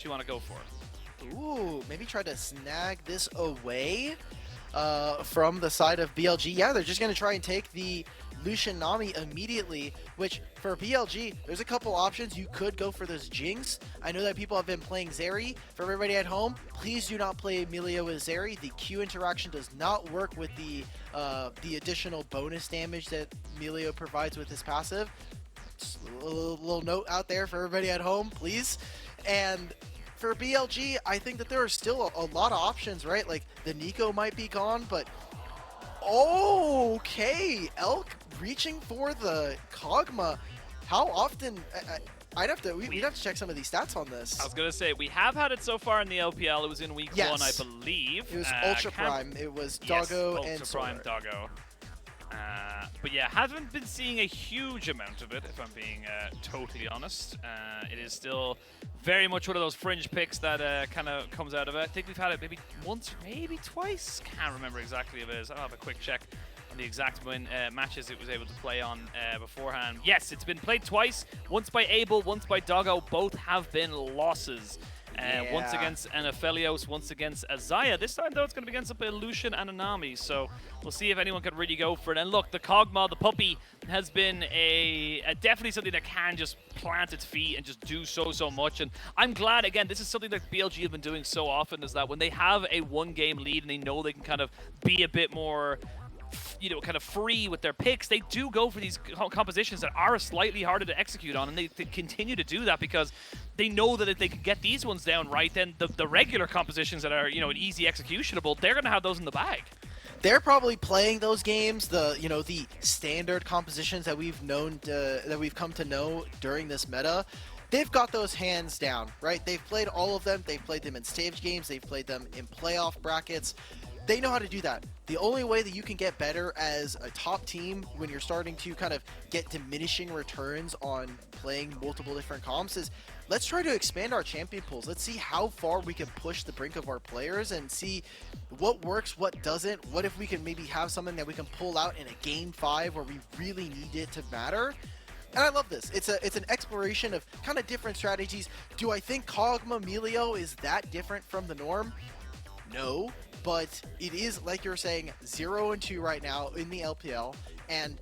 you want to go for? Ooh, maybe try to snag this away from the side of BLG. Yeah, they're just going to try and take the Lucian Nami immediately, which for BLG, there's a couple options. You could go for this Jinx. I know that people have been playing Zeri. For everybody at home, please do not play Emilio with Zeri. The Q interaction does not work with the additional bonus damage that Emilio provides with his passive. Just a little note out there for everybody at home, please. And for BLG, I think that there are still a lot of options, right? Like, the Nico might be gone, but... Okay, Elk reaching for the Kog'Maw. How often... we'd have to check some of these stats on this. I was going to say, we have had it so far in the LPL. It was in week 1, I believe. It was Ultra Prime. It was Doggo and Ultra Prime Doggo. But yeah, haven't been seeing a huge amount of it, if I'm being totally honest. It is still very much one of those fringe picks that kind of comes out of it. I think we've had it maybe once, maybe twice. Can't remember exactly if it is. I'll have a quick check on the exact matches it was able to play on beforehand. Yes, it's been played twice. Once by Abel, once by Doggo. Both have been losses. Once against Anaphelios, once against Azaya. This time, though, it's going to be against a Lucian and a Nami, so we'll see if anyone can really go for it. And look, the Kog'Maw, the puppy, has been definitely something that can just plant its feet and just do so much. And I'm glad, again, this is something that BLG have been doing so often, is that when they have a one-game lead and they know they can kind of be a bit more... kind of free with their picks, they do go for these compositions that are slightly harder to execute on, and they continue to do that because they know that if they can get these ones down right, then the regular compositions that are, an easy executionable, they're going to have those in the bag. They're probably playing those games, the standard compositions that we've come to know during this meta. They've got those hands down, right? They've played all of them. They've played them in stage games. They've played them in playoff brackets. They know how to do that. The only way that you can get better as a top team when you're starting to kind of get diminishing returns on playing multiple different comps is let's try to expand our champion pools. Let's see how far we can push the brink of our players and see what works, what doesn't. What if we can maybe have something that we can pull out in a game 5 where we really need it to matter. And I love this. It's an exploration of kind of different strategies. Do I think Kog'Maw Emilio is that different from the norm? No. But it is, like you're saying, 0-2 right now in the LPL, and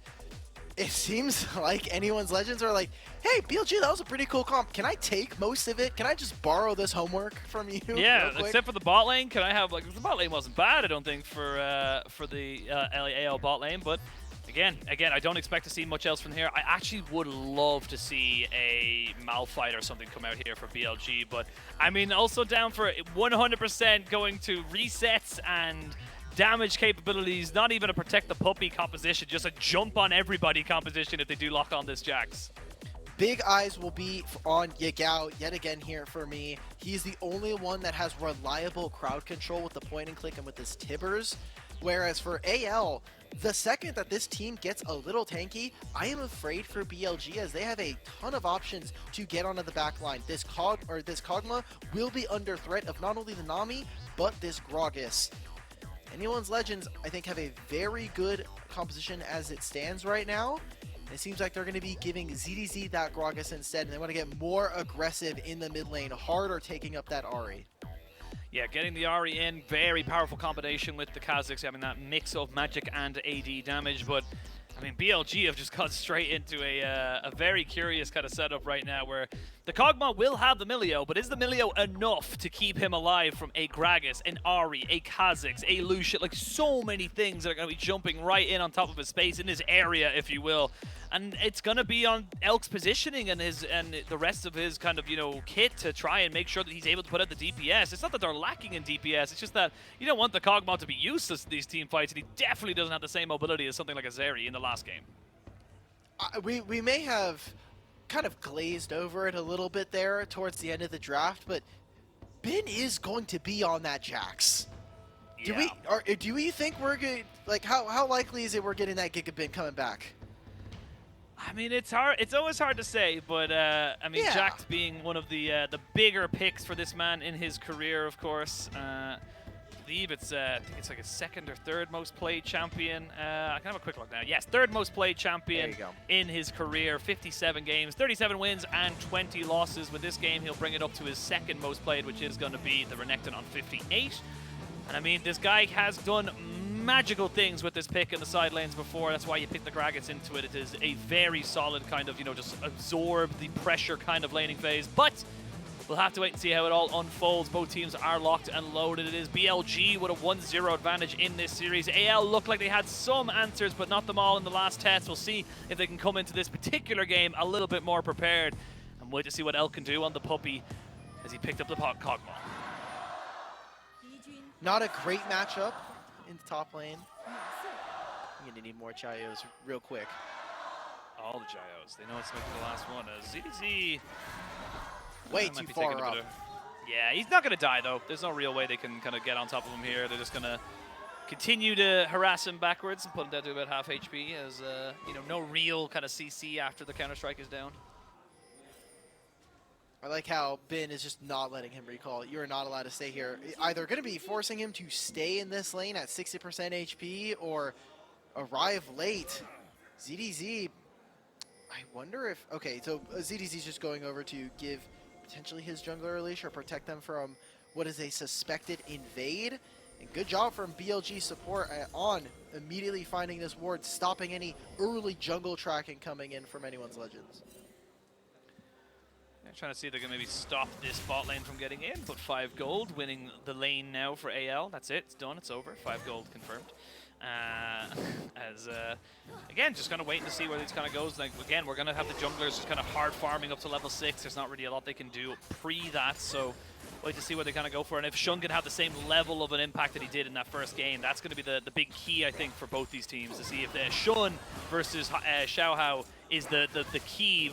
it seems like anyone's legends are like, hey, BLG, that was a pretty cool comp. Can I take most of it? Can I just borrow this homework from you? Yeah, except for the bot lane. Can I have, the bot lane wasn't bad, I don't think, for the AL bot lane, but Again, I don't expect to see much else from here. I actually would love to see a Malphite or something come out here for BLG, but I mean, also down for 100% going to resets and damage capabilities, not even a protect the puppy composition, just a jump on everybody composition if they do lock on this Jax. Big eyes will be on Yagao yet again here for me. He's the only one that has reliable crowd control with the point and click and with his Tibbers. Whereas for AL, the second that this team gets a little tanky, I am afraid for BLG as they have a ton of options to get onto the back line. This Kog'Maw will be under threat of not only the Nami, but this Gragas. Anyone's Legends, I think, have a very good composition as it stands right now. It seems like they're going to be giving ZDZ that Gragas instead, and they want to get more aggressive in the mid lane, harder taking up that Ahri. Yeah, getting the Ahri in, very powerful combination with the Kazakhs, having that mix of magic and AD damage, but I mean, BLG have just gone straight into a very curious kind of setup right now where the Kog'Maw will have the Milio, but is the Milio enough to keep him alive from a Gragas, an Ahri, a Kazakhs, a Lucian, like so many things that are going to be jumping right in on top of his space, in his area, if you will. And it's going to be on Elk's positioning and the rest of his kind of, kit to try and make sure that he's able to put out the DPS. It's not that they're lacking in DPS, it's just that you don't want the Kog'Maw to be useless in these team fights, and he definitely doesn't have the same mobility as something like a Zeri in the last game. We may have kind of glazed over it a little bit there towards the end of the draft, but Ben is going to be on that Jax. Yeah. Do we think we're good? Like, how likely is it we're getting that Giga Ben coming back? I mean, it's hard. It's always hard to say, but I mean, yeah. Jax being one of the bigger picks for this man in his career, of course. believe it's I think it's like a second or third most played champion. I can have a quick look now. Yes, third most played champion in his career. 57 games, 37 wins and 20 losses. With this game, he'll bring it up to his second most played, which is going to be the Renekton on 58. And I mean, this guy has done magical things with this pick in the side lanes before. That's why you pick the Gragas into it. It is a very solid kind of, you know, just absorb the pressure kind of laning phase. But we'll have to wait and see how it all unfolds. Both teams are locked and loaded. It is BLG with a 1-0 advantage in this series. AL looked like they had some answers, but not them all in the last test. We'll see if they can come into this particular game a little bit more prepared. And wait to see what Elk can do on the puppy as he picked up the Kog'Maw. Not a great matchup in the top lane. I'm gonna need more Chayos real quick. All the Gyos. They know it's making the last one. ZDZ way too far up. Yeah, he's not going to die, though. There's no real way they can kind of get on top of him here. They're just going to continue to harass him backwards and put him down to about half HP as, you know, no real kind of CC after the Counter-Strike is down. I like how Bin is just not letting him recall. You're not allowed to stay here. Either going to be forcing him to stay in this lane at 60% HP or arrive late. ZDZ, I wonder if... Okay, so ZDZ's just going over to give potentially his jungler a leash or protect them from what is a suspected invade. And good job from BLG support on immediately finding this ward, stopping any early jungle tracking coming in from anyone's Legends. Trying to see if they can maybe stop this bot lane from getting in, but 5 gold, winning the lane now for AL. That's it, it's done, it's over. 5 gold confirmed. Again, just kind of waiting to see where this kind of goes. Like, again, we're going to have the junglers just kind of hard farming up to level 6. There's not really a lot they can do pre that, so wait to see what they kind of go for. And if Shun can have the same level of an impact that he did in that first game, that's going to be the big key, I think, for both these teams, to see if Shun versus Xiaohao is the key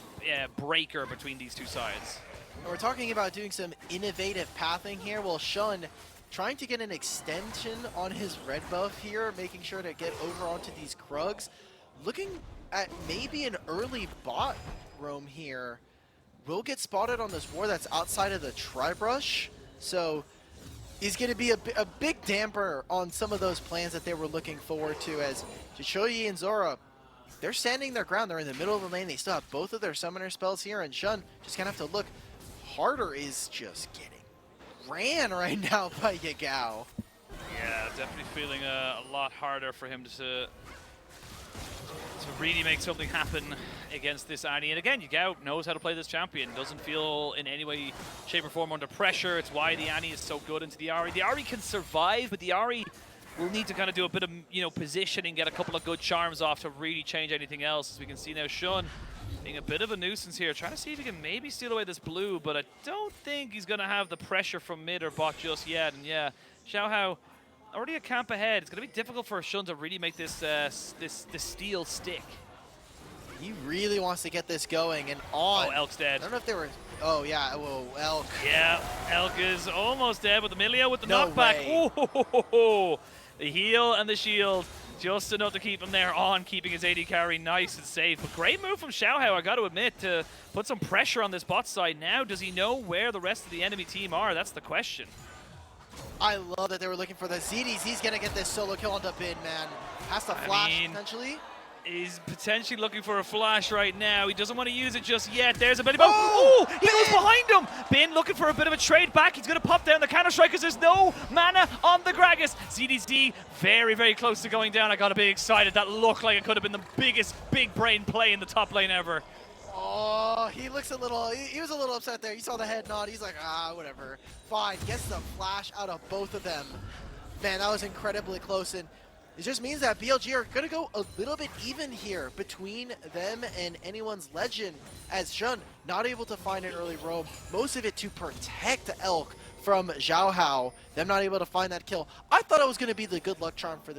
breaker between these two sides. And we're talking about doing some innovative pathing here. Well, Shun trying to get an extension on his red buff here, making sure to get over onto these Krugs. Looking at maybe an early bot roam here. Will get spotted on this ward that's outside of the Tri-Brush. So he's going to be a big damper on some of those plans that they were looking forward to, as zhiqiuyi and Zorah, they're standing their ground. They're in the middle of the lane. They still have both of their summoner spells here, and Shun just going to have to look. Harder is just getting ran right now by Yagao. Yeah, definitely feeling a lot harder for him to really make something happen against this Annie. And again, Yagao knows how to play this champion. Doesn't feel in any way, shape or form under pressure. It's why the Annie is so good into the Ahri. The Ahri can survive, but the Ahri will need to kind of do a bit of, you know, positioning, get a couple of good charms off to really change anything else. As we can see now, Shun being a bit of a nuisance here, trying to see if he can maybe steal away this blue, but I don't think he's going to have the pressure from mid or bot just yet. And yeah, Xiaohao already a camp ahead. It's going to be difficult for Shun to really make this this steal stick. He really wants to get this going and on. Oh, Elk's dead. I don't know if they were... Oh, yeah, well, Elk. Yeah, Elk is almost dead with Emilio with the No knockback. way. Oh, the heal and the shield. Just enough to keep him there on, keeping his AD carry nice and safe. But great move from Xiaohao, I got to admit, to put some pressure on this bot side. Now, does he know where the rest of the enemy team are? That's the question. I love that they were looking for the ZDs. He's going to get this solo kill on the Bin, man. Has to flash, potentially. He's potentially looking for a flash right now. He doesn't want to use it just yet. There's a bit of... Oh, he goes behind him. Bin looking for a bit of a trade back. He's going to pop down the Counter-Strike because there's no mana on the Gragas. ZDZ very, very close to going down. I got to be excited. That looked like it could have been the biggest big brain play in the top lane ever. Oh, he looks a little... He was a little upset there. You saw the head nod. He's like, whatever. Fine. Gets the flash out of both of them. Man, that was incredibly close. And it just means that BLG are going to go a little bit even here between them and anyone's Legend, as Shun not able to find an early roam, most of it to protect Elk from Xiaohao, them not able to find that kill. I thought it was going to be the good luck charm for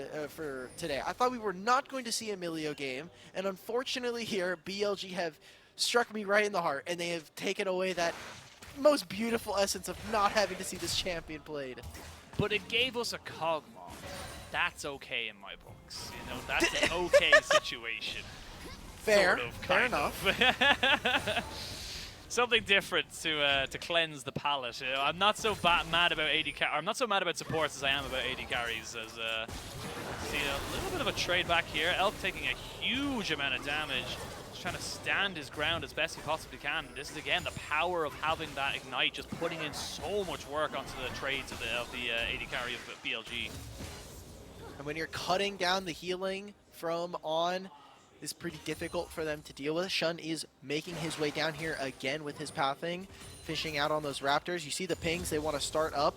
today. I thought we were not going to see Emilio game, and unfortunately here, BLG have struck me right in the heart, and they have taken away that most beautiful essence of not having to see this champion played. But it gave us a Kog'Maw. That's okay in my books. You know, that's an okay situation. Fair, sort of, fair enough. something different to cleanse the palate. You know, I'm not so mad about I'm not so mad about supports as I am about AD carries. As see a little bit of a trade back here. Elk taking a huge amount of damage, just trying to stand his ground as best he possibly can. This is again the power of having that ignite, just putting in so much work onto the trades of the AD carry of BLG. And when you're cutting down the healing from On, it's pretty difficult for them to deal with. Shun is making his way down here again with his pathing, fishing out on those Raptors. You see the pings, they want to start up.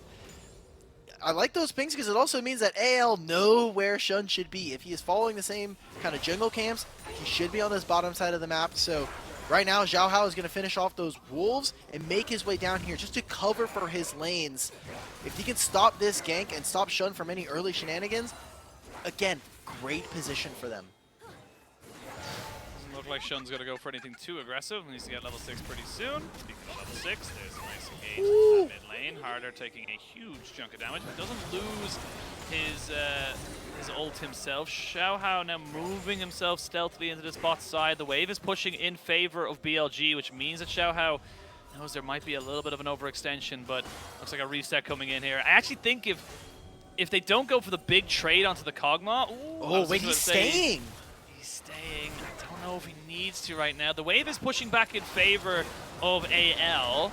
I like those pings because it also means that AL know where Shun should be. If he is following the same kind of jungle camps, he should be on this bottom side of the map. So right now, Xiaohao is going to finish off those wolves and make his way down here just to cover for his lanes. If he can stop this gank and stop Shun from any early shenanigans, again, great position for them. Doesn't look like Shun's going to go for anything too aggressive. He needs to get level 6 pretty soon. Speaking of level 6, there's a nice engage in that mid lane. Harder taking a huge chunk of damage, but doesn't lose his ult himself. Xiaohao now moving himself stealthily into this bot side. The wave is pushing in favor of BLG, which means that Xiaohao knows there might be a little bit of an overextension, but looks like a reset coming in here. I actually think if they don't go for the big trade onto the Kog'Maw... Oh, wait, he's staying! He's staying. I don't know if he needs to right now. The wave is pushing back in favor of AL.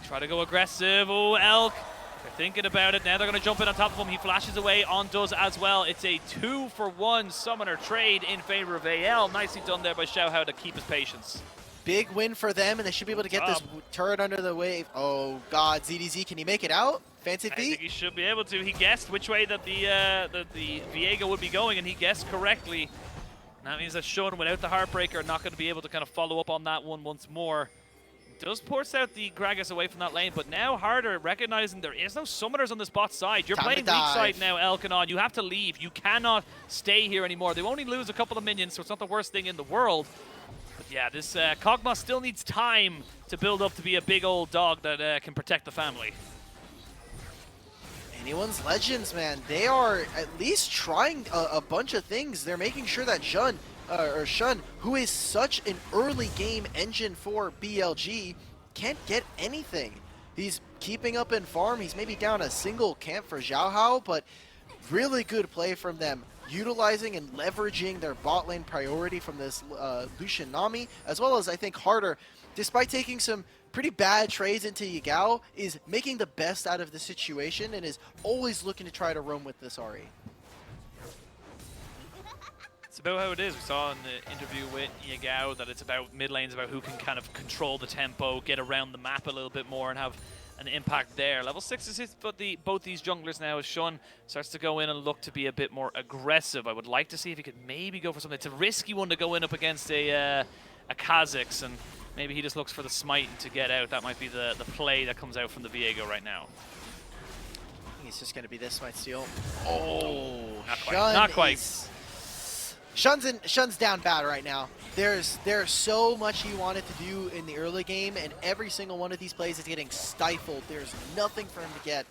Try to go aggressive. Oh, Elk. They're thinking about it. Now they're going to jump in on top of him. He flashes away. On does as well. It's a 2-for-1 summoner trade in favor of AL. Nicely done there by Xiaohao to keep his patience. Big win for them, and they should be able to get this turret under the wave. Oh, God. ZDZ, can he make it out? Fancy feet? I think he should be able to. He guessed which way that the Viego would be going, and he guessed correctly. And that means that Shun, without the Heartbreaker, are not going to be able to kind of follow up on that one once more. Does force out the Gragas away from that lane, but now Harder recognizing there is no summoners on this bot side. You're playing weak side now, Elkanon. You have to leave. You cannot stay here anymore. They only lose a couple of minions, so it's not the worst thing in the world. But yeah, this Kog'Maw still needs time to build up to be a big old dog that can protect the family. Anyone's Legends, man. They are at least trying a bunch of things. They're making sure that Shun, who is such an early game engine for BLG, can't get anything. He's keeping up in farm. He's maybe down a single camp for Xiaohao, but really good play from them, utilizing and leveraging their bot lane priority from this Lucian Nami, as well as I think Harder, despite taking some pretty bad trades into Yagao, is making the best out of the situation and is always looking to try to roam with this Ahri. It's about how it is. We saw in the interview with Yagao that it's about mid lanes, about who can kind of control the tempo, get around the map a little bit more and have an impact there. Level 6 assists, but both these junglers now, as Shun starts to go in and look to be a bit more aggressive. I would like to see if he could maybe go for something. It's a risky one to go in up against a Kha'Zix, and maybe he just looks for the smite to get out. That might be the play that comes out from the Viego right now. I think it's just going to be this smite steal. Oh, not quite. Not quite. Shun's down bad right now. There's so much he wanted to do in the early game, and every single one of these plays is getting stifled. There's nothing for him to get.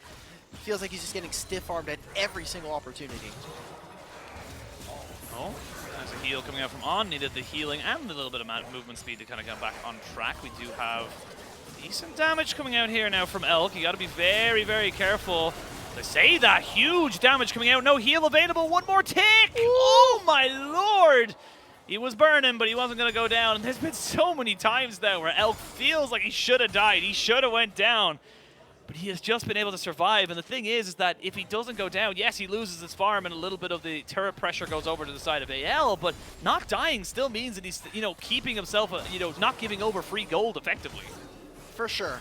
It feels like he's just getting stiff-armed at every single opportunity. Oh, there's a heal coming out from On. Needed the healing and a little bit of movement speed to kind of get back on track. We do have decent damage coming out here now from Elk. You got to be very, very careful. They say that huge damage coming out. No heal available. One more tick. Ooh. Oh my lord. He was burning, but he wasn't going to go down. And there's been so many times now where Elk feels like he should have died. He should have went down. But he has just been able to survive. And the thing is that if he doesn't go down, yes, he loses his farm and a little bit of the turret pressure goes over to the side of AL, but not dying still means that he's, keeping himself, not giving over free gold effectively. For sure.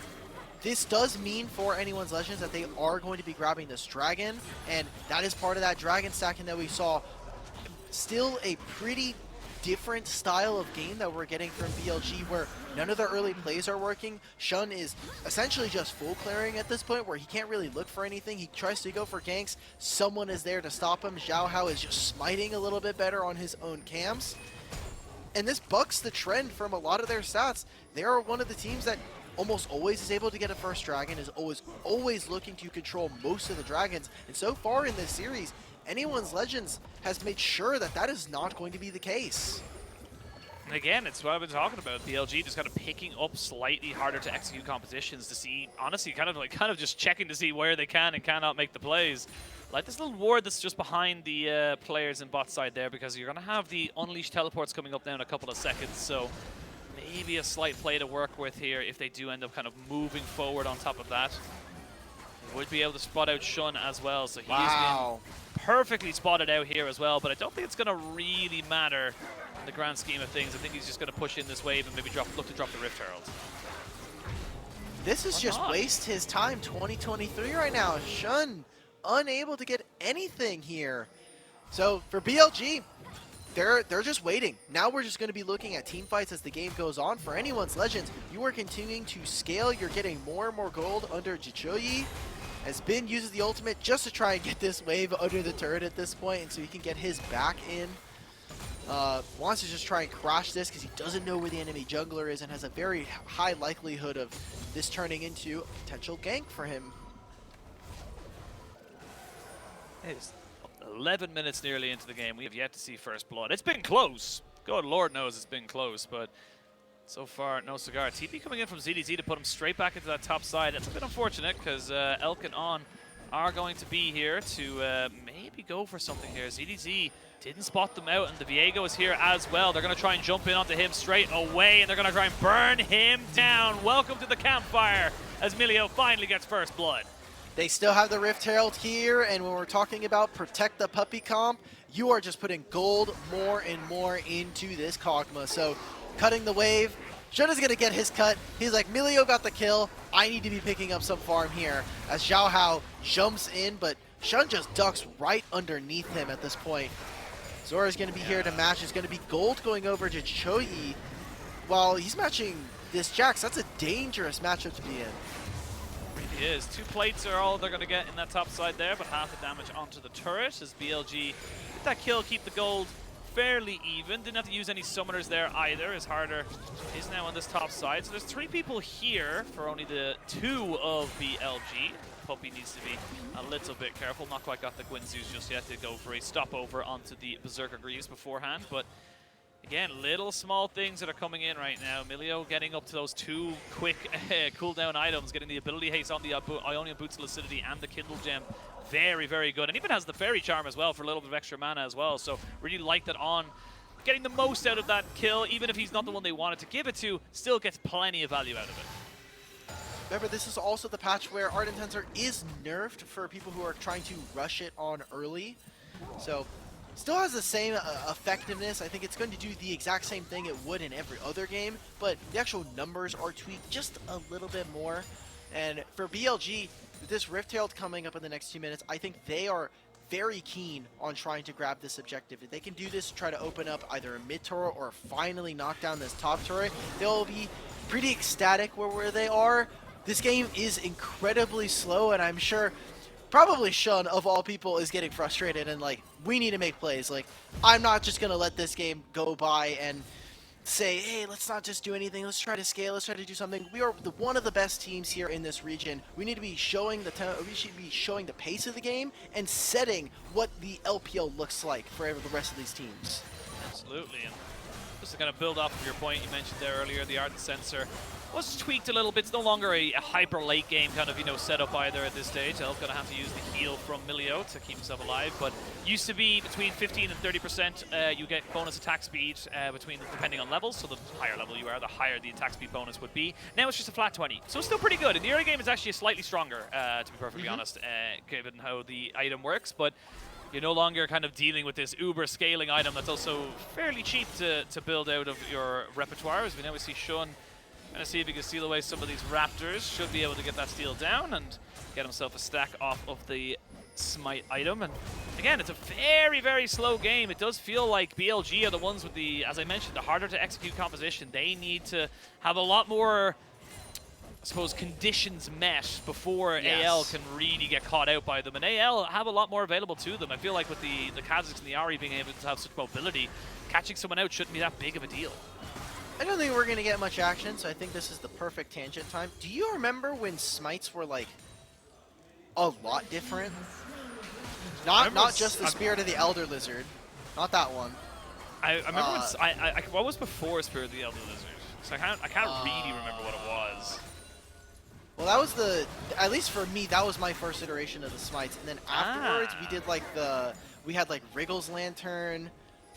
This does mean for Anyone's Legends that they are going to be grabbing this dragon, and that is part of that dragon stacking that we saw. Still a pretty different style of game that we're getting from BLG, where none of the early plays are working. Shun is essentially just full clearing at this point, where he can't really look for anything. He tries to go for ganks. Someone is there to stop him. Xiaohao is just smiting a little bit better on his own camps. And this bucks the trend from a lot of their stats. They are one of the teams that almost always is able to get a first dragon, is always looking to control most of the dragons. And so far in this series, Anyone's Legends has made sure that that is not going to be the case. And again, it's what I've been talking about. BLG just kind of picking up slightly harder to execute competitions to see, honestly, kind of just checking to see where they can and cannot make the plays. Like this little ward that's just behind the players in bot side there, because you're going to have the Unleashed teleports coming up now in a couple of seconds. So maybe a slight play to work with here if they do end up kind of moving forward on top of that. Would be able to spot out Shun as well. So he's been perfectly spotted out here as well. But I don't think it's going to really matter in the grand scheme of things. I think he's just going to push in this wave and maybe look to drop the Rift Herald. This is just waste his time, 2023 right now. Shun unable to get anything here. So for BLG, they're just waiting. Now we're just going to be looking at team fights as the game goes on. For anyone's Legends, you are continuing to scale. You're getting more and more gold under zhiqiuyi, as Bin uses the ultimate just to try and get this wave under the turret at this point, and so he can get his back in. Wants to just try and crash this because he doesn't know where the enemy jungler is and has a very high likelihood of this turning into a potential gank for him. It's 11 minutes nearly into the game. We have yet to see first blood. It's been close. God Lord knows it's been close, but so far, no cigar. TP coming in from ZDZ to put him straight back into that top side. It's a bit unfortunate because Elk and On are going to be here to maybe go for something here. ZDZ didn't spot them out, and the Viego is here as well. They're going to try and jump in onto him straight away, and they're going to try and burn him down. Welcome to the campfire as Milio finally gets first blood. They still have the Rift Herald here, and when we're talking about protect the puppy comp, you are just putting gold more and more into this Kog'Maw. So cutting the wave, Shun is going to get his cut. He's like, Milio got the kill. I need to be picking up some farm here. As Xiaohao jumps in, but Shun just ducks right underneath him at this point. Zorah is going to be here to match. It's going to be gold going over to zhiqiuyi. While he's matching this Jax, that's a dangerous matchup to be in. It is. 2 plates are all they're going to get in that top side there, but half the damage onto the turret as BLG get that kill, keep the gold fairly even. Didn't have to use any summoners there either, as Harder is now on this top side. So there's 3 people here for only the 2 of BLG. Puppy needs to be a little bit careful. Not quite got the Gwynzeus just yet to go for a stopover onto the Berserker Greaves beforehand, but again, little small things that are coming in right now. Milio getting up to those 2 quick cooldown items, getting the ability haste on the Ionian Boots of Lucidity and the Kindle Gem. Very, very good. And even has the Fairy Charm as well for a little bit of extra mana as well. So really like that On getting the most out of that kill, even if he's not the one they wanted to give it to, still gets plenty of value out of it. Remember, this is also the patch where Ardent Tensor is nerfed for people who are trying to rush it on early. So still has the same effectiveness. I think it's going to do the exact same thing it would in every other game, but the actual numbers are tweaked just a little bit more. And for BLG, with this Rift Herald coming up in the next 2 minutes, I think they are very keen on trying to grab this objective. If they can do this, try to open up either a mid turret or finally knock down this top turret, they'll be pretty ecstatic where they are. This game is incredibly slow, and I'm sure probably Shun, of all people, is getting frustrated and like, we need to make plays. Like, I'm not just going to let this game go by and say, hey, let's not just do anything. Let's try to scale. Let's try to do something. We are one of the best teams here in this region. We need to be showing we should be showing the pace of the game and setting what the LPL looks like for the rest of these teams. Absolutely. And just to kind of build off of your point you mentioned there earlier, the Ardent Sensor was tweaked a little bit. It's no longer a hyper late game kind of, setup either at this stage. Elf's going to have to use the heal from Milio to keep himself alive, but used to be between 15 and 30%. You get bonus attack speed depending on levels, so the higher level you are, the higher the attack speed bonus would be. Now it's just a flat 20, so it's still pretty good. In the early game, it's actually slightly stronger, to be perfectly honest, given how the item works, but you're no longer kind of dealing with this uber scaling item that's also fairly cheap to build out of your repertoire. As we now see Shun going to see if he can steal away some of these Raptors. Should be able to get that steal down and get himself a stack off of the Smite item. And again, it's a very, very slow game. It does feel like BLG are the ones with the, as I mentioned, the harder to execute composition. They need to have a lot more, I suppose, conditions met before AL can really get caught out by them. And AL have a lot more available to them. I feel like with the Kha'Zix and the Ahri being able to have such mobility, catching someone out shouldn't be that big of a deal. I don't think we're going to get much action, so I think this is the perfect tangent time. Do you remember when Smites were, like, a lot different? Not just the Spirit of the Elder Lizard. Not that one. I remember what was before Spirit of the Elder Lizard? So I can't really remember what it was. Well, that was at least for me, that was my first iteration of the smites. And then afterwards, we did like we had like Wriggle's Lantern.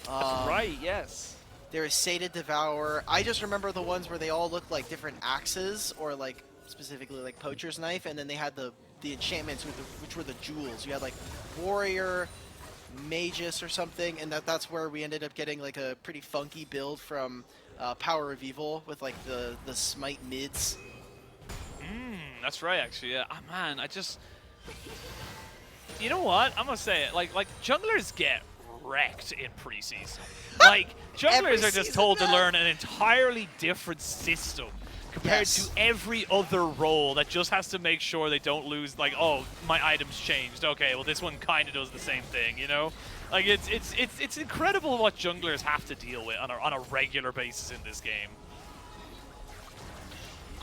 That's right, yes. There was Sated Devourer. I just remember the ones where they all looked like different axes, or like specifically like Poacher's Knife, and then they had the enchantments which were the jewels. You had like Warrior, Magus or something, and that's where we ended up getting like a pretty funky build from Power of Evil with like the smite mids. That's right, actually. Yeah. Oh, man, you know what? I'm gonna say it. Like junglers get wrecked in preseason. Like junglers are just told to learn an entirely different system compared to every other role that just has to make sure they don't lose. Like, oh, my item's changed. Okay, well this one kind of does the same thing, you know? Like it's incredible what junglers have to deal with on a regular basis in this game.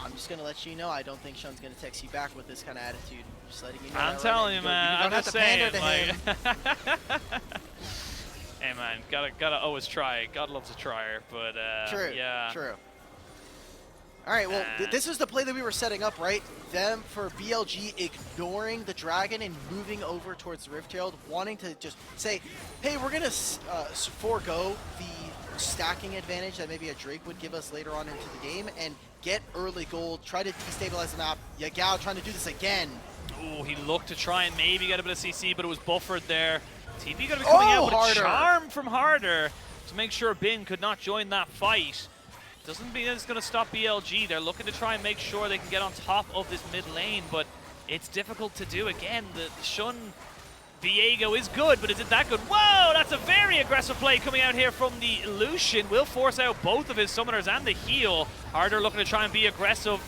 I'm just gonna let you know, I don't think Shun's gonna text you back with this kind of attitude. Just letting you know. I'm telling you, man. I'm just saying, like, hey, man, gotta always try. God loves a trier, but true, yeah. True. All right, well, this is the play that we were setting up, right? Them for BLG ignoring the dragon and moving over towards the Rift Herald, wanting to just say, hey, we're gonna forego the stacking advantage that maybe a Drake would give us later on into the game and get early gold, try to destabilize the map. Yagao trying to do this again. Ooh, he looked to try and maybe get a bit of CC, but it was buffered there. TP gonna be coming out with a charm from Harder to make sure Bin could not join that fight. Doesn't mean it's gonna stop BLG. They're looking to try and make sure they can get on top of this mid lane, but it's difficult to do. Again, the Shun Viego is good, but is it that good? Whoa, that's a very aggressive play coming out here from the Lucian. Will force out both of his summoners and the heal. Harder looking to try and be aggressive.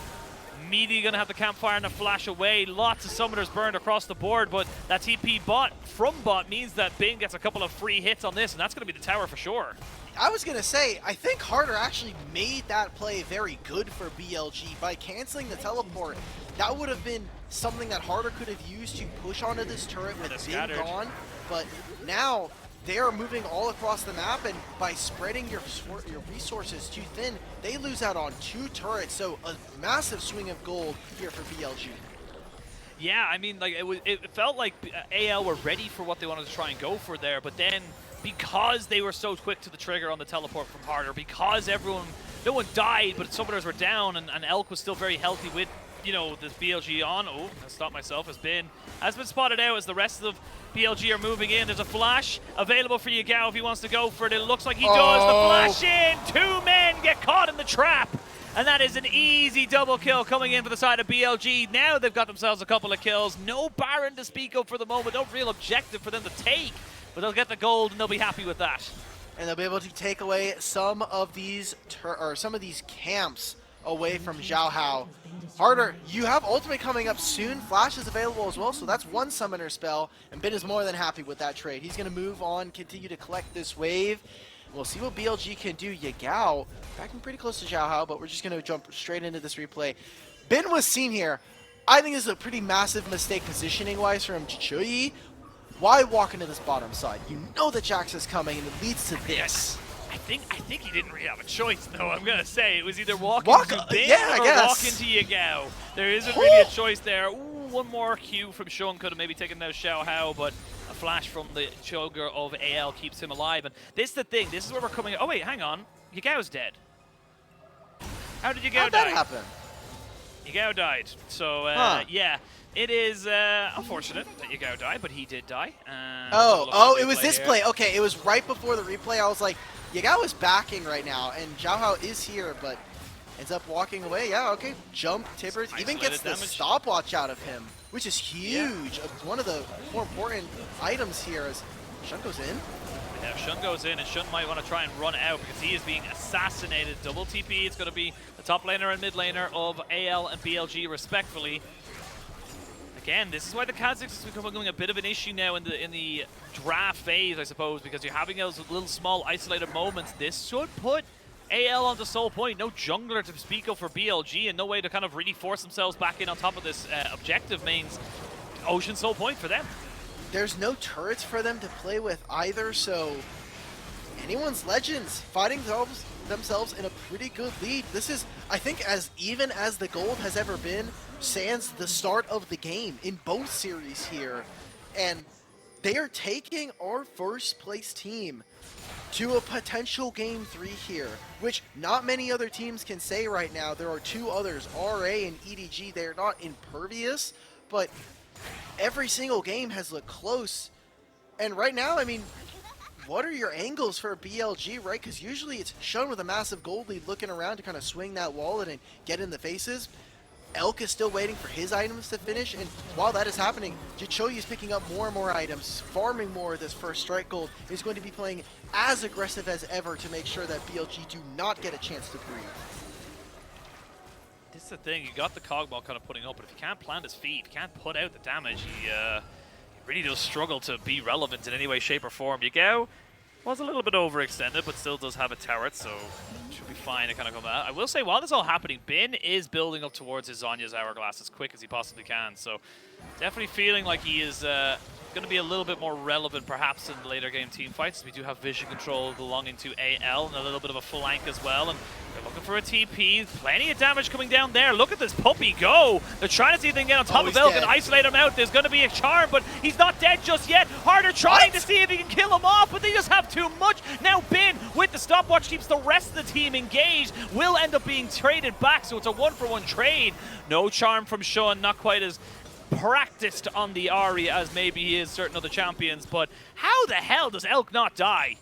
Immediately gonna have the campfire and a flash away. Lots of summoners burned across the board, but that TP bot from bot means that Bing gets a couple of free hits on this, and that's gonna be the tower for sure. I was gonna say, I think Harder actually made that play very good for BLG by canceling the teleport. That would have been something that Harder could have used to push onto this turret with Bing gone, but now they are moving all across the map, and by spreading your resources too thin, they lose out on 2 turrets, so a massive swing of gold here for BLG. Yeah, I mean, like it felt like AL were ready for what they wanted to try and go for there, but then because they were so quick to the trigger on the teleport from Harder, because no one died, but summoners were down, and Elk was still very healthy with, you know, this BLG on. Oh, I stopped myself. Has been spotted out as the rest of BLG are moving in. There's a flash available for Yagao if he wants to go for it. It looks like he does. The flash in. 2 men get caught in the trap. And that is an easy double kill coming in for the side of BLG. Now they've got themselves a couple of kills. No Baron to speak of for the moment. No real objective for them to take. But they'll get the gold and they'll be happy with that. And they'll be able to take away some of these camps away from Xiaohao. Harder, you have ultimate coming up soon. Flash is available as well, so that's 1 summoner spell. And Bin is more than happy with that trade. He's going to move on, continue to collect this wave. We'll see what BLG can do. Yagao backing pretty close to Xiaohao, but we're just going to jump straight into this replay. Bin was seen here. I think this is a pretty massive mistake positioning-wise from zhiqiuyi. Why walk into this bottom side? You know that Jax is coming, and it leads to this. I think he didn't really have a choice, though. I'm gonna say it was either walk into Bin or walk into Yagao. There isn't really a choice there. Ooh, one more Q from Shun could have maybe taken down Xiaohao, but a flash from the Choger of AL keeps him alive. And this is the thing. This is where we're coming. Oh wait, hang on. Yagao's dead. How did Yagao die? How'd that happen? Yagao died. So yeah. It is unfortunate that Yagao died, but he did die. It was this play. Okay, it was right before the replay. I was like, Yagao is backing right now, and Xiaohao is here, but ends up walking away. Yeah, okay, jump, Tibbers, even gets the stopwatch out of him, which is huge. Yeah. One of the more important items here as Shun goes in. Yeah, Shun goes in, and Shun might want to try and run out because he is being assassinated. Double TP, it's going to be the top laner and mid laner of AL and BLG respectfully. Again, this is why the Kha'Zix is becoming a bit of an issue now in the draft phase, I suppose, because you're having those little small isolated moments. This should put AL onto sole point. No jungler to speak of for BLG, and no way to kind of really force themselves back in on top of this objective means Ocean sole point for them. There's no turrets for them to play with either, so Anyone's Legends finding themselves in a pretty good lead. This is, I think, as even as the gold has ever been, sans the start of the game in both series here. And they are taking our first place team to a potential Game 3 here, which not many other teams can say right now. There are two others, RA and EDG. They are not impervious, but every single game has looked close. And right now, I mean, what are your angles for BLG, right? Because usually it's shown with a massive gold lead looking around to kind of swing that wallet and get in the faces. Elk is still waiting for his items to finish, and while that is happening, zhiqiuyi is picking up more and more items, farming more of this first strike gold. He's going to be playing as aggressive as ever to make sure that BLG do not get a chance to breathe. This is the thing, you got the Cogma kind of putting up, but if you can't plant his feet, if you can't put out the damage, he really does struggle to be relevant in any way, shape, or form. Yagao was a little bit overextended, but still does have a turret, so should be fine to kind of come out. I will say, while this is all happening, Bin is building up towards his Zhonya's Hourglass as quick as he possibly can, so definitely feeling like he is going to be a little bit more relevant perhaps in the later game team fights. We do have vision control belonging to AL and a little bit of a flank as well, and they're looking for a TP. Plenty of damage coming down there. Look at this puppy go. They're trying to see if they can get on top of Elk and isolate him out. There's going to be a charm, but he's not dead just yet. Harder trying to see if he can kill him off, but they just have too much. Now Bin with the stopwatch keeps the rest of the team engaged. Will end up being traded back, so it's a 1-for-1 trade. No charm from Sean, not quite as practiced on the Ahri as maybe he is certain other champions, but how the hell does Elk not die?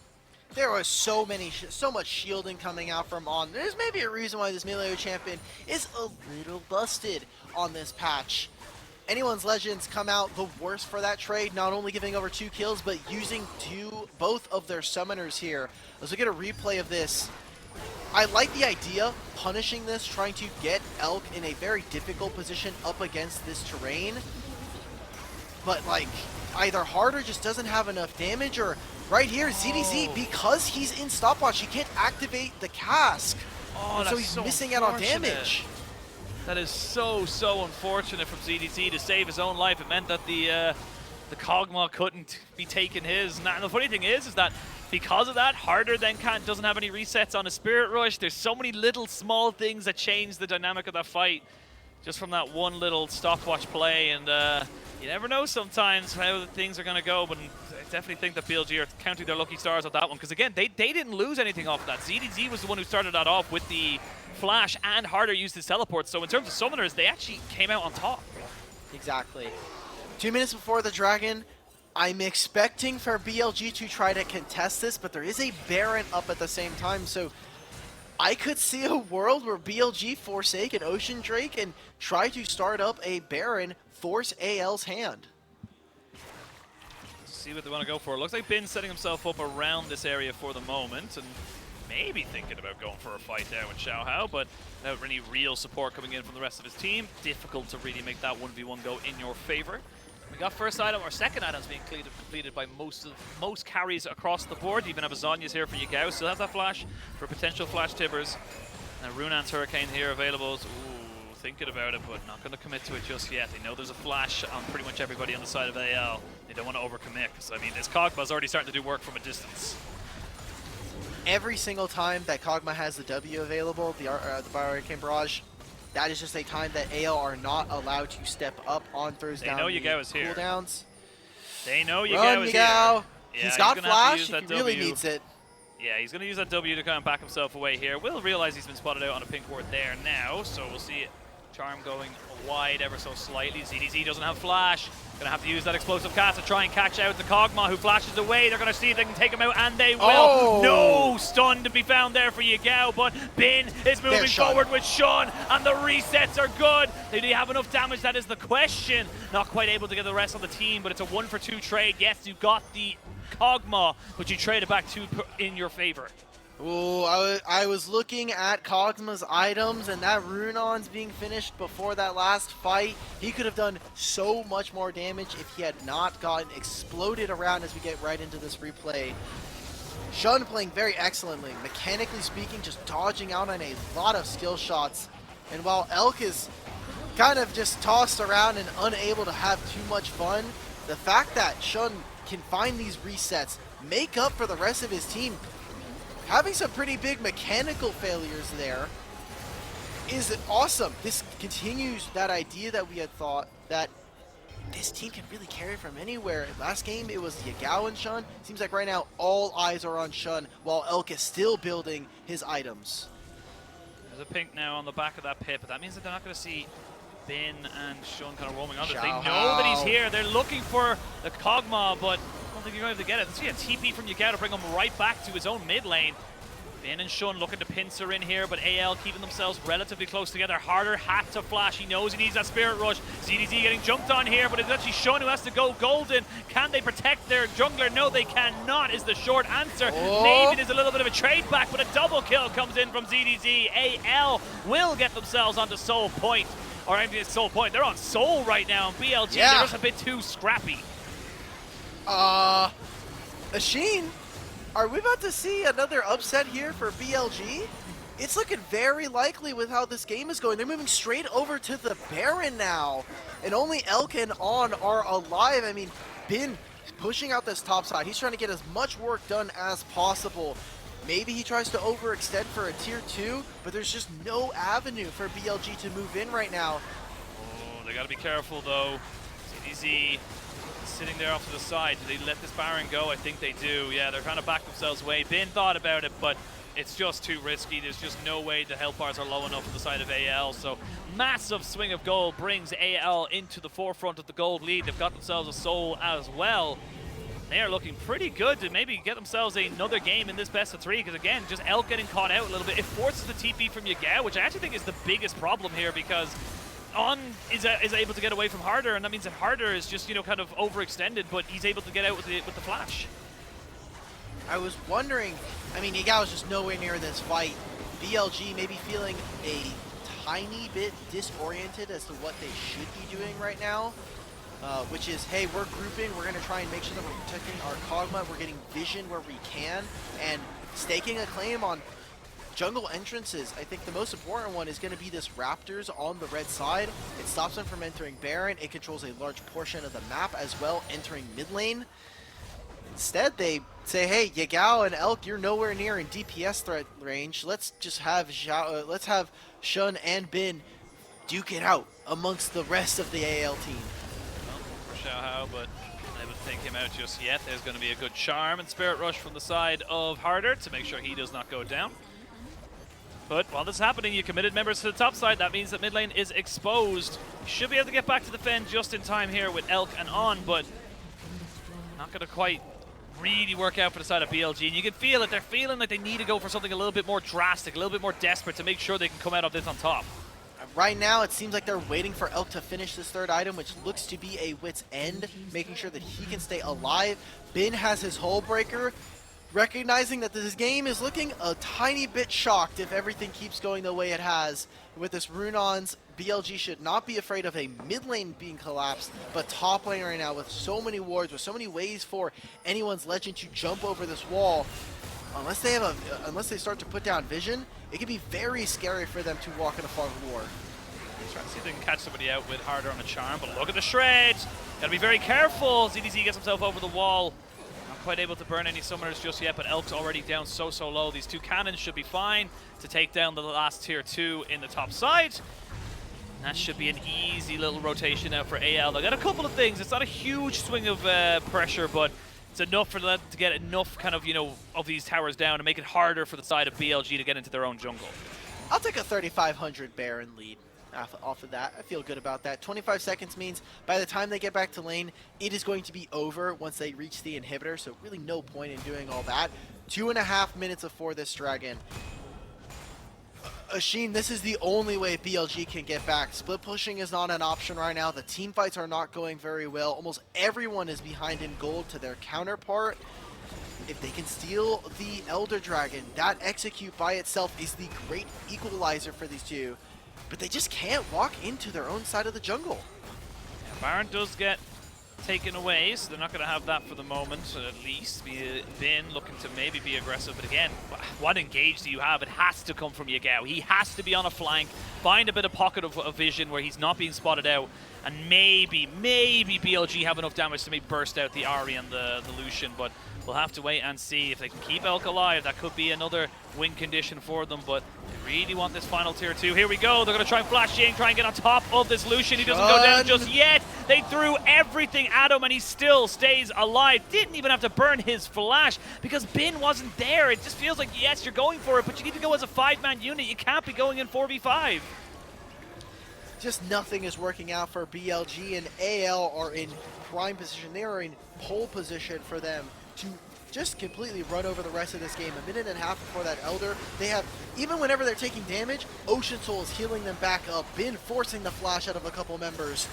There was so much shielding coming out from On. There's maybe a reason why this melee champion is a little busted on this patch. Anyone's Legends come out the worst for that trade, not only giving over 2 kills, but using both of their summoners here. Let's look at a replay of this. I like the idea, punishing this, trying to get Elk in a very difficult position up against this terrain. But like, either Harder just doesn't have enough damage, or right here, ZDZ, because he's in stopwatch, he can't activate the cask. So he's missing out on damage. That is so unfortunate from ZDZ to save his own life. It meant that the Cogma couldn't be taking his. And the funny thing is that because of that, Harder then doesn't have any resets on a Spirit Rush. There's so many little small things that change the dynamic of that fight just from that one little stopwatch play, and you never know sometimes how things are going to go, but I definitely think that BLG are counting their lucky stars on that one, because again, they didn't lose anything off of that. ZDZ was the one who started that off with the flash, and Harder used his teleport, so in terms of summoners, they actually came out on top. Exactly. 2 minutes before the Dragon, I'm expecting for BLG to try to contest this, but there is a Baron up at the same time, so I could see a world where BLG forsake an Ocean Drake and try to start up a Baron, force AL's hand. Let's see what they want to go for. It looks like Bin's setting himself up around this area for the moment, and maybe thinking about going for a fight there with Xiaohao, but without any real support coming in from the rest of his team, difficult to really make that 1v1 go in your favor. We got first item, or second items being completed by most carries across the board. You even have a Zhonya's here for Yagao, still has that flash for potential flash tibbers. And Runan's Hurricane here available. Ooh, thinking about it, but not going to commit to it just yet. They know there's a flash on pretty much everybody on the side of AL. They don't want to overcommit, because I mean, this Kog'Maw's already starting to do work from a distance. Every single time that Kog'Maw has the W available, the Hurricane Barrage, that is just a time that AL are not allowed to step up on throws down. They know Yagao is here. Cooldowns. They know Yagao is here. Yeah, he's got flash. He really needs it. Yeah, he's going to use that W to kind of back himself away here. Will realize he's been spotted out on a pink ward there now, so we'll see it. Charm going wide ever so slightly. ZDZ doesn't have flash. Gonna have to use that explosive cast to try and catch out the Kog'Maw, who flashes away. They're gonna see if they can take him out, and they will. Oh. No stun to be found there for Yagao, but Bin is moving forward with Sean, and the resets are good. Did he have enough damage? That is the question. Not quite able to get the rest of the team, but it's a 1-for-2 trade. Yes, you got the Kog'Maw, but you traded back 2 in your favor. Ooh, I was looking at Kog'Maw's items, and that Runon's being finished before that last fight. He could have done so much more damage if he had not gotten exploded around as we get right into this replay. Shun playing very excellently, mechanically speaking, just dodging out on a lot of skill shots. And while Elk is kind of just tossed around and unable to have too much fun, the fact that Shun can find these resets, make up for the rest of his team having some pretty big mechanical failures there is awesome. This continues that idea that we had thought that this team can really carry from anywhere. Last game, it was Yagao and Shun. Seems like right now, all eyes are on Shun, while Elk is still building his items. There's a pink now on the back of that pit, but that means that they're not going to see Bin and Shun kind of roaming on. They know that he's here. They're looking for the Kog'Maw, but I don't think you're going to get it. Let's see a TP from Yagao to bring him right back to his own mid lane. Bin and Shun looking to pincer in here, but AL keeping themselves relatively close together. Harder had to flash. He knows he needs that Spirit Rush. ZDZ getting jumped on here, but it's actually Shun who has to go golden. Can they protect their jungler? No, they cannot, is the short answer. Maybe there's a little bit of a trade back, but a double kill comes in from ZDZ. AL will get themselves onto Soul Point. Or I mean, Soul Point. They're on Soul right now. BLG, they're just a bit too scrappy. Oisin, are we about to see another upset here for BLG? It's looking very likely with how this game is going. They're moving straight over to the Baron now. And only Elk and On are alive. I mean, Bin pushing out this top side. He's trying to get as much work done as possible. Maybe he tries to overextend for a tier 2, but there's just no avenue for BLG to move in right now. Oh, they got to be careful though. CDZ sitting there off to the side. Do they let this Baron go? I think they do. Yeah, they're trying to back themselves away. Bin thought about it, but it's just too risky. There's just no way the health bars are low enough on the side of AL. So massive swing of gold brings AL into the forefront of the gold lead. They've got themselves a soul as well. They are looking pretty good to maybe get themselves another game in this best of 3, because again, just Elk getting caught out a little bit. It forces the TP from Yagao, which I actually think is the biggest problem here, because On is able to get away from Harder, and that means that Harder is just, you know, kind of overextended, but he's able to get out with the flash. I was wondering, I mean, Yagao is just nowhere near this fight. BLG maybe feeling a tiny bit disoriented as to what they should be doing right now. Which is, hey, we're grouping, we're going to try and make sure that we're protecting our Kog'Maw, we're getting vision where we can, and staking a claim on jungle entrances. I think the most important one is going to be this Raptors on the red side. It stops them from entering Baron, it controls a large portion of the map as well, entering mid lane. Instead, they say, hey, Yagao and Elk, you're nowhere near in DPS threat range. Let's just have Shun and Bin duke it out amongst the rest of the AL team. Xiaohao, but unable to take him out just yet. There's going to be a good charm and Spirit Rush from the side of Harder to make sure he does not go down. But while this is happening, you committed members to the top side. That means that mid lane is exposed. You should be able to get back to defend just in time here with Elk and On, but not going to quite really work out for the side of BLG. And you can feel it. They're feeling like they need to go for something a little bit more drastic, a little bit more desperate to make sure they can come out of this on top. Right now, it seems like they're waiting for Elk to finish this third item, which looks to be a wit's end, making sure that he can stay alive. Bin has his hull breaker, recognizing that this game is looking a tiny bit shocked if everything keeps going the way it has. With this Rune-Ons, BLG should not be afraid of a mid lane being collapsed, but top lane right now with so many wards, with so many ways for anyone's legend to jump over this wall, unless they start to put down vision, it can be very scary for them to walk in a fog of war. Trying to see if they can catch somebody out with Harder on a charm, but look at the shred. Gotta be very careful. ZDZ gets himself over the wall. Not quite able to burn any summoners just yet, but Elk's already down so low. These two cannons should be fine to take down the last tier 2 in the top side. And that should be an easy little rotation now for AL. They got a couple of things. It's not a huge swing of pressure, but it's enough for them to get enough kind of, you know, of these towers down and make it harder for the side of BLG to get into their own jungle. I'll take a 3,500 Baron lead off of that. I feel good about that. 25 seconds means by the time they get back to lane, it is going to be over once they reach the inhibitor, so really no point in doing all that. 2.5 minutes before this dragon. Oisin, this is the only way BLG can get back. Split pushing is not an option right now. The team fights are not going very well. Almost everyone is behind in gold to their counterpart. If they can steal the Elder Dragon, that execute by itself is the great equalizer for these two. But they just can't walk into their own side of the jungle. Yeah, Baron does get taken away, so they're not going to have that for the moment, at least. Bin looking to maybe be aggressive, but again, what engage do you have? It has to come from Yagao. He has to be on a flank find a bit of pocket of vision where he's not being spotted out, and maybe BLG have enough damage to maybe burst out the Ahri and the Lucian, but we'll have to wait and see if they can keep Elk alive. That could be another win condition for them, but they really want this final tier 2. Here we go. They're going to try and flash in, try and get on top of this Lucian. He doesn't go down just yet. They threw everything at him, and he still stays alive. Didn't even have to burn his flash because Bin wasn't there. It just feels like, yes, you're going for it, but you need to go as a 5-man unit. You can't be going in 4v5. Just nothing is working out for BLG, and AL are in prime position. They are in pole position for them to just completely run over the rest of this game. A minute and a half before that Elder, they have, even whenever they're taking damage, Ocean Soul is healing them back up. Bin forcing the flash out of a couple members,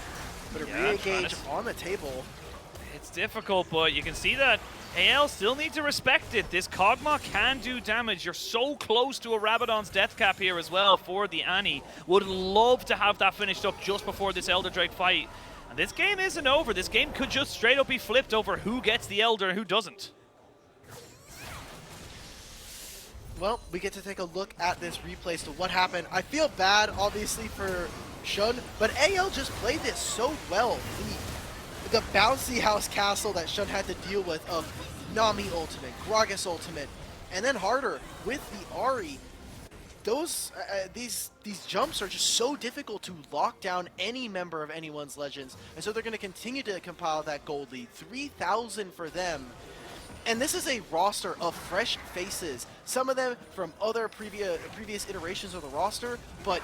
but a re-engage on the table. It's difficult, but you can see that AL still need to respect it. This Kog'Maw can do damage. You're so close to a Rabadon's death cap here as well for the Annie. Would love to have that finished up just before this Elder Drake fight. And this game isn't over. This game could just straight up be flipped over who gets the Elder and who doesn't. Well, we get to take a look at this replay as to what happened. I feel bad, obviously, for Shun, but AL just played this so well. The bouncy house castle that Shun had to deal with of Nami ultimate, Gragas ultimate, and then harder with the Ahri. Those these jumps are just so difficult to lock down any member of anyone's Legends, and so they're going to continue to compile that gold lead. 3,000 for them. And this is a roster of fresh faces, some of them from other previous iterations of the roster, but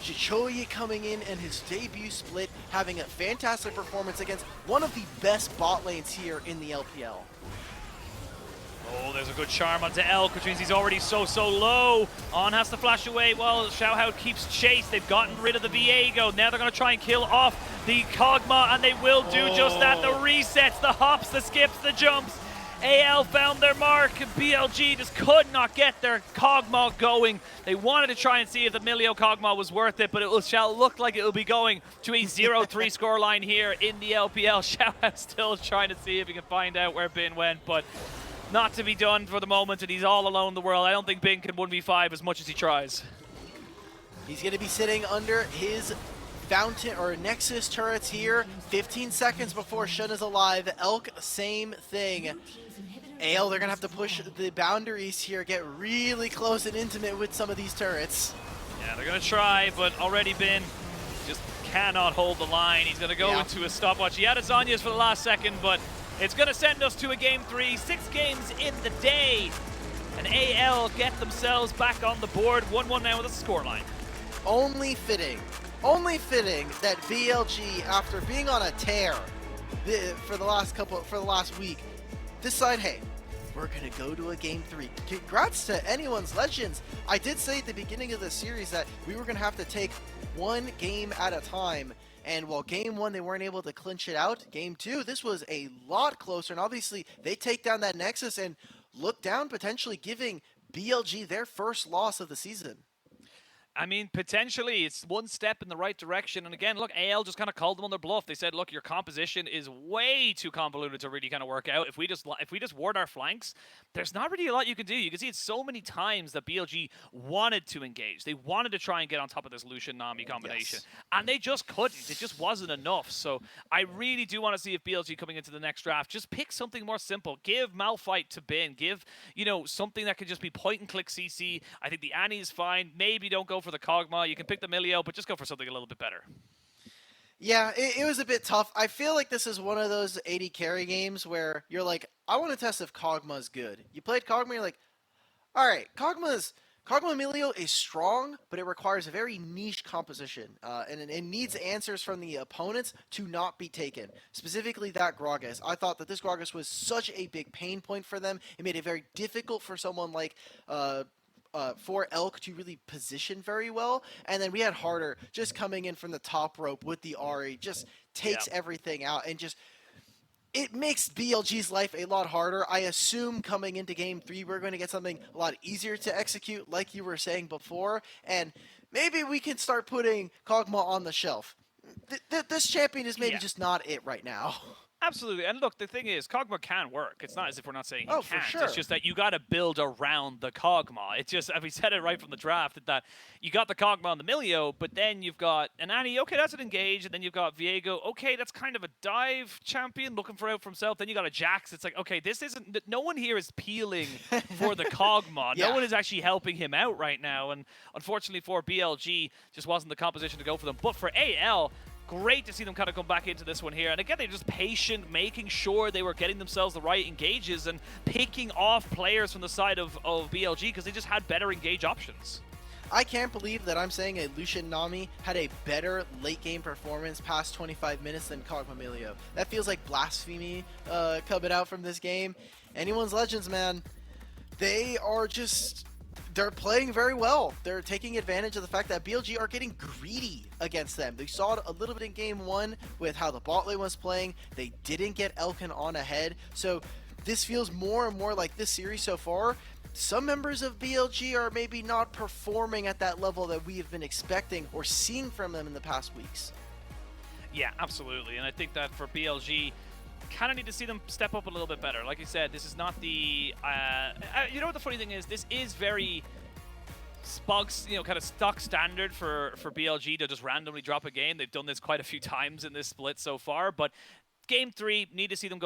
zhiqiuyi coming in and his debut split, having a fantastic performance against one of the best bot lanes here in the LPL. Oh, there's a good charm onto Elk, which means he's already so low. On has to flash away while Xiaohao keeps chase. They've gotten rid of the Viego. Now they're going to try and kill off the Kog'Maw, and they will do just that. The resets, the hops, the skips, the jumps. AL found their mark. BLG just could not get their Kog'Maw going. They wanted to try and see if the Milio Kog'Maw was worth it, but it shall look like it will be going to a 0-3 scoreline here in the LPL. Xiaohao still trying to see if he can find out where Bin went, but not to be done for the moment, and he's all alone in the world. I don't think Bin can 1v5 as much as he tries. He's going to be sitting under his Fountain or Nexus turrets here. 15 seconds before Shun is alive. Elk, same thing. AL, they're going to have to push the boundaries here, get really close and intimate with some of these turrets. Yeah, they're going to try, but already Bin just cannot hold the line. He's going to go into a stopwatch. He had his Zhonya's for the last second, but it's going to send us to a game 3. 6 games in the day. And AL get themselves back on the board. 1-1 now with a scoreline. Only fitting that BLG, after being on a tear for the last week, decide, hey, we're gonna go to a game 3. Congrats to anyone's Legends. I did say at the beginning of the series that we were gonna have to take one game at a time, and while game 1 they weren't able to clinch it out, game 2 this was a lot closer, and obviously they take down that Nexus and look down, potentially giving BLG their first loss of the season. I mean, potentially, it's one step in the right direction. And again, look, AL just kind of called them on their bluff. They said, look, your composition is way too convoluted to really kind of work out. If we just ward our flanks, there's not really a lot you can do. You can see it so many times that BLG wanted to engage. They wanted to try and get on top of this Lucian-Nami combination. Yes. And they just couldn't. It just wasn't enough. So I really do want to see if BLG coming into the next draft, just pick something more simple. Give Malphite to Bin. Give, you know, something that can just be point-and-click CC. I think the Annie is fine. Maybe don't go for the Kog'Maw. You can pick the Milio, but just go for something a little bit better. Yeah, it was a bit tough. I feel like this is one of those 80 carry games where you're like, I want to test if Kog'Maw's good. You played Kog'Maw, you're like, all right, Kog'Maw Milio is strong, but it requires a very niche composition, and it needs answers from the opponents to not be taken. Specifically that Gragas. I thought that this Gragas was such a big pain point for them. It made it very difficult for someone like for Elk to really position very well, and then we had Harder just coming in from the top rope with the Ahri, just takes everything out, and just it makes BLG's life a lot harder. I assume coming into game 3 we're going to get something a lot easier to execute, like you were saying before, and maybe we can start putting Kog'Maw on the shelf. This champion is maybe just not it right now. Absolutely. And look, the thing is, Kog'Maw can work. It's not as if we're not saying he Oh, can't. for sure. It's just that you got to build around the Kog'Maw. It's just, we said it right from the draft, that you got the Kog'Maw and the Milio, but then you've got an Annie, okay, that's an engage, and then you've got Viego, okay, that's kind of a dive champion looking for out for himself. Then you got a Jax. It's like, okay, this isn't, no one here is peeling for the Kog'Maw. Yeah. No one is actually helping him out right now. And unfortunately for BLG, just wasn't the composition to go for them. But for AL, great to see them kind of come back into this one here. And again, they're just patient, making sure they were getting themselves the right engages and picking off players from the side of BLG because they just had better engage options. I can't believe that I'm saying a Lucian Nami had a better late game performance past 25 minutes than Kog'Maw Milio. That feels like blasphemy coming out from this game. Anyone's Legends, man. They are just... They're playing very well. They're taking advantage of the fact that BLG are getting greedy against them. They saw it a little bit in game 1 with how the bot lane was playing. They didn't get Elkin on ahead. So this feels more and more like this series so far. Some members of BLG are maybe not performing at that level that we have been expecting or seeing from them in the past weeks. Yeah, absolutely. And I think that for BLG, kind of need to see them step up a little bit better. Like you said, this is not the... you know what the funny thing is? This is very... kind of stock standard for BLG to just randomly drop a game. They've done this quite a few times in this split so far, but Game 3, need to see them go